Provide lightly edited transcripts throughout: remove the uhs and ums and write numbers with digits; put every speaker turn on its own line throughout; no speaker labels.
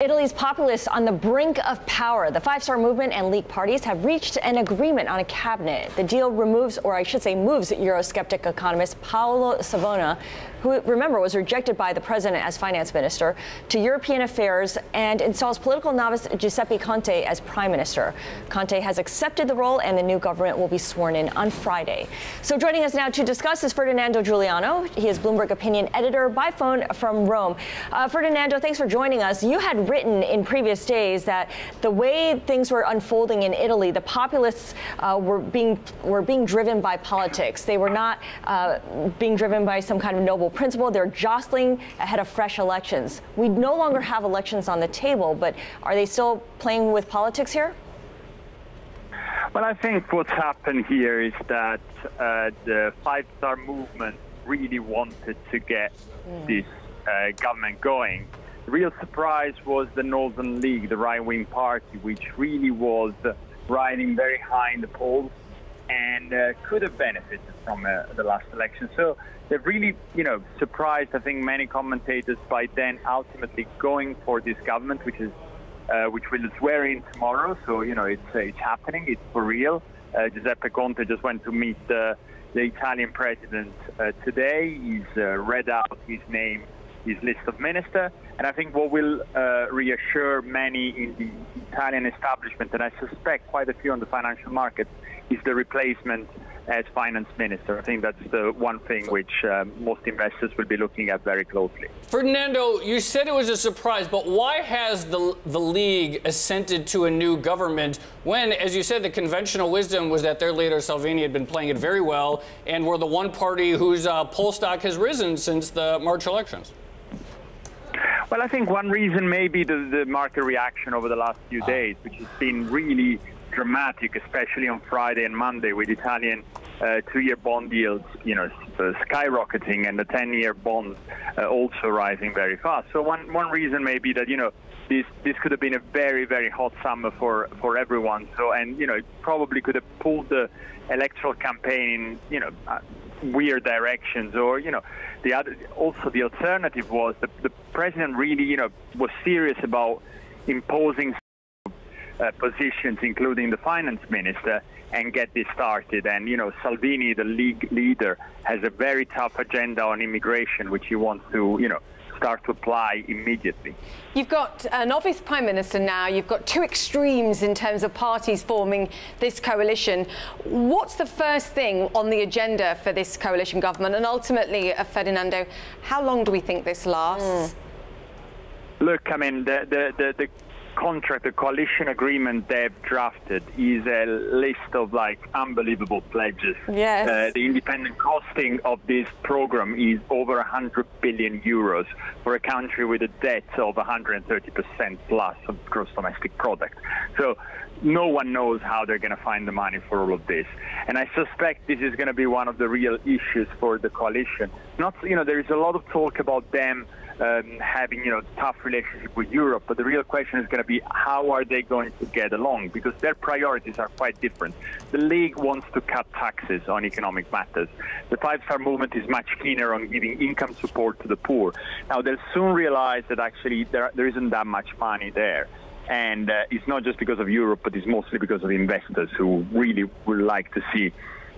Italy's populists on the brink of power. The Five-Star Movement and League parties have reached an agreement on a cabinet. The deal removes, or I should say moves, Eurosceptic economist Paolo Savona, who, remember, was rejected by the president as finance minister, to European affairs, and installs political novice Giuseppe Conte as prime minister. Conte has accepted the role, and the new government will be sworn in on Friday. So joining us now to discuss is Ferdinando Giuliano. He is Bloomberg Opinion editor by phone from Rome. Ferdinando, thanks for joining us. You had written in previous days that the way things were unfolding in Italy, the populists were being driven by politics. They were not being driven by some kind of noble principle. They're jostling ahead of fresh elections. We no longer have elections on the table, but are they still playing with politics here?
Well, I think what's happened here is that the Five-Star Movement really wanted to get this government going. The real surprise was the Northern League, the right-wing party, which really was riding very high in the polls and could have benefited from the last election. So they've really, surprised, I think, many commentators by then ultimately going for this government, which will swear in tomorrow. So, it's happening. It's for real. Giuseppe Conte just went to meet the Italian president today. He's read out his name, his list of ministers. And I think what will reassure many in the Italian establishment, and I suspect quite a few on the financial markets, is the replacement as finance minister. I think that's the one thing which most investors will be looking at very closely.
Ferdinando, you said it was a surprise, but why has the League assented to a new government when, as you said, the conventional wisdom was that their leader, Salvini, had been playing it very well and were the one party whose poll stock has risen since the March elections?
Well, I think one reason may be the market reaction over the last few days, which has been really dramatic, especially on Friday and Monday, with Italian two-year bond yields, skyrocketing, and the 10-year bonds also rising very fast. So one reason may be that this could have been a very, very hot summer for everyone. So it probably could have pulled the electoral campaign in weird directions, or the alternative was the president really was serious about imposing positions, including the finance minister, and get this started. And Salvini, the League leader, has a very tough agenda on immigration, which he wants to start to apply immediately.
You've got an obvious prime minister now. You've got two extremes in terms of parties forming this coalition. What's the first thing on the agenda for this coalition government? And ultimately, Ferdinando, how long do we think this lasts?
Look, I mean, the contract, the coalition agreement they've drafted is a list of unbelievable pledges.
Yes.
The independent costing of this program is over 100 billion euros for a country with a debt of 130% plus of gross domestic product. So no one knows how they're going to find the money for all of this. And I suspect this is going to be one of the real issues for the coalition. There is a lot of talk about them having tough relationship with Europe, but the real question is going to be how are they going to get along, because their priorities are quite different. The League wants to cut taxes on economic matters. The Five-Star Movement is much keener on giving income support to the poor. Now they'll soon realize that actually there isn't that much money there. And it's not just because of Europe, but it's mostly because of investors who really would like to see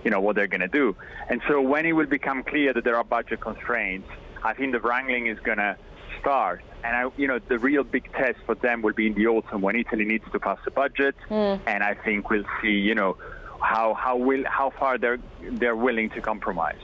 what they're going to do. And so when it will become clear that there are budget constraints, I think the wrangling is going to start. And, the real big test for them will be in the autumn when Italy needs to pass a budget. And I think we'll see, how far they're willing to compromise.